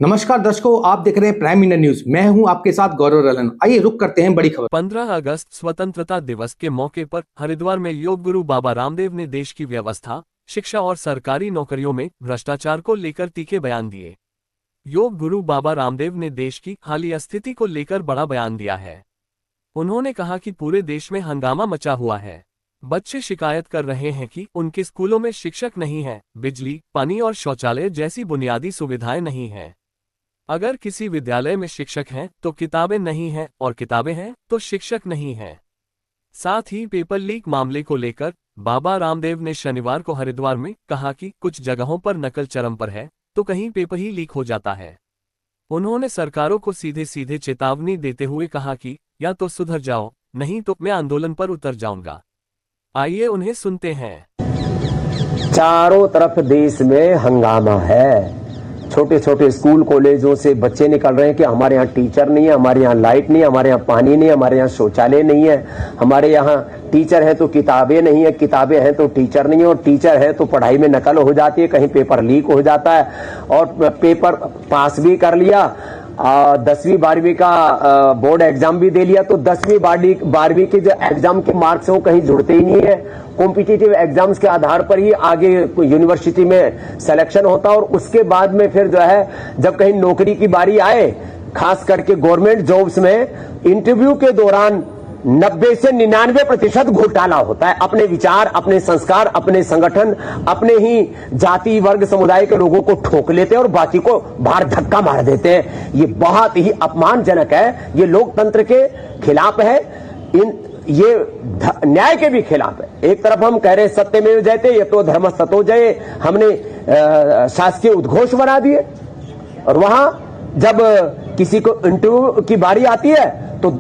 नमस्कार दर्शकों, आप देख रहे हैं प्राइम इंडिया न्यूज। मैं हूं आपके साथ गौरव रलन। आइए रुक करते हैं बड़ी खबर। 15 अगस्त स्वतंत्रता दिवस के मौके पर हरिद्वार में योग गुरु बाबा रामदेव ने देश की व्यवस्था, शिक्षा और सरकारी नौकरियों में भ्रष्टाचार को लेकर तीखे बयान दिए। योग गुरु बाबा रामदेव ने देश की हालिया स्थिति को लेकर बड़ा बयान दिया है। उन्होंने कहा कि पूरे देश में हंगामा मचा हुआ है। बच्चे शिकायत कर रहे हैं कि उनके स्कूलों में शिक्षक नहीं है, बिजली, पानी और शौचालय जैसी बुनियादी सुविधाएं नहीं हैं। अगर किसी विद्यालय में शिक्षक हैं तो किताबें नहीं हैं और किताबें हैं तो शिक्षक नहीं हैं। साथ ही पेपर लीक मामले को लेकर बाबा रामदेव ने शनिवार को हरिद्वार में कहा कि कुछ जगहों पर नकल चरम पर है तो कहीं पेपर ही लीक हो जाता है। उन्होंने सरकारों को सीधे सीधे चेतावनी देते हुए कहा कि या तो सुधर जाओ, नहीं तो मैं आंदोलन पर उतर जाऊंगा। आइए उन्हें सुनते हैं। चारों तरफ देश में हंगामा है। छोटे छोटे स्कूल कॉलेजों से बच्चे निकल रहे हैं कि हमारे यहाँ टीचर नहीं है, हमारे यहाँ लाइट नहीं है, हमारे यहाँ पानी नहीं है, हमारे यहाँ शौचालय नहीं है, हमारे यहाँ टीचर है तो किताबें नहीं है, किताबें हैं तो टीचर नहीं है, और टीचर है तो पढ़ाई में नकल हो जाती है, कहीं पेपर लीक हो जाता है। और पेपर पास भी कर लिया, 10वीं 12वीं का बोर्ड एग्जाम भी दे लिया तो 10वीं 12वीं के जो एग्जाम के मार्क्स हैं वो कहीं जुड़ते ही नहीं है। कॉम्पिटिटिव एग्जाम्स के आधार पर ही आगे यूनिवर्सिटी में सिलेक्शन होता है, और उसके बाद में फिर जो है जब कहीं नौकरी की बारी आए, खास करके गवर्नमेंट जॉब्स में इंटरव्यू के दौरान 90 से 99% घोटाला होता है। अपने विचार, अपने संस्कार, अपने संगठन, अपने ही जाति वर्ग समुदाय के लोगों को ठोक लेते हैं और बाकी को बाहर धक्का मार देते हैं। ये बहुत ही अपमानजनक है, ये लोकतंत्र के खिलाफ है, ये न्याय के भी खिलाफ है। एक तरफ हम कह रहे हैं सत्यमेव जयते, ये तो धर्म सतो जय, हमने शासकीय उद्घोष बना दिए, और वहां जब किसी को इंटरव्यू की बारी आती है तो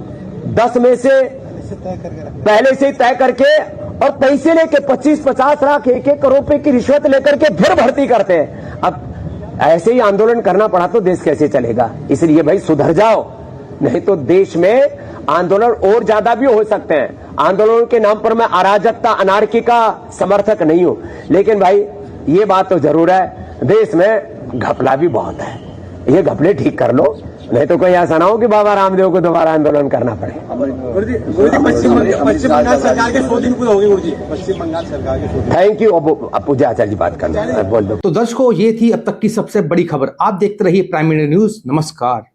10 में से पहले से ही तय करके और पैसे लेके 25-50 लाख 1-1 करोड़ रुपए की रिश्वत लेकर के फिर भर्ती करते हैं। अब ऐसे ही आंदोलन करना पड़ा तो देश कैसे चलेगा? इसलिए भाई सुधर जाओ, नहीं तो देश में आंदोलन और ज्यादा भी हो सकते हैं। आंदोलन के नाम पर मैं अराजकता, अनार्की का समर्थक नहीं हूं, लेकिन भाई ये बात तो जरूर है, देश में घपला भी बहुत है। ये घपले ठीक कर लो, नहीं तो कोई ऐसा ना हो कि बाबा रामदेव को दोबारा आंदोलन करना पड़े। पश्चिम बंगाल सरकार के 100 दिन पूरे हो गए गुरुजी। पश्चिम बंगाल सरकार के थैंक यू। अब पूजा आचार्य जी बात करना बोल दो। तो दर्शकों, ये थी अब तक की सबसे बड़ी खबर। आप देखते रहिए प्राइम इंडिया न्यूज। नमस्कार।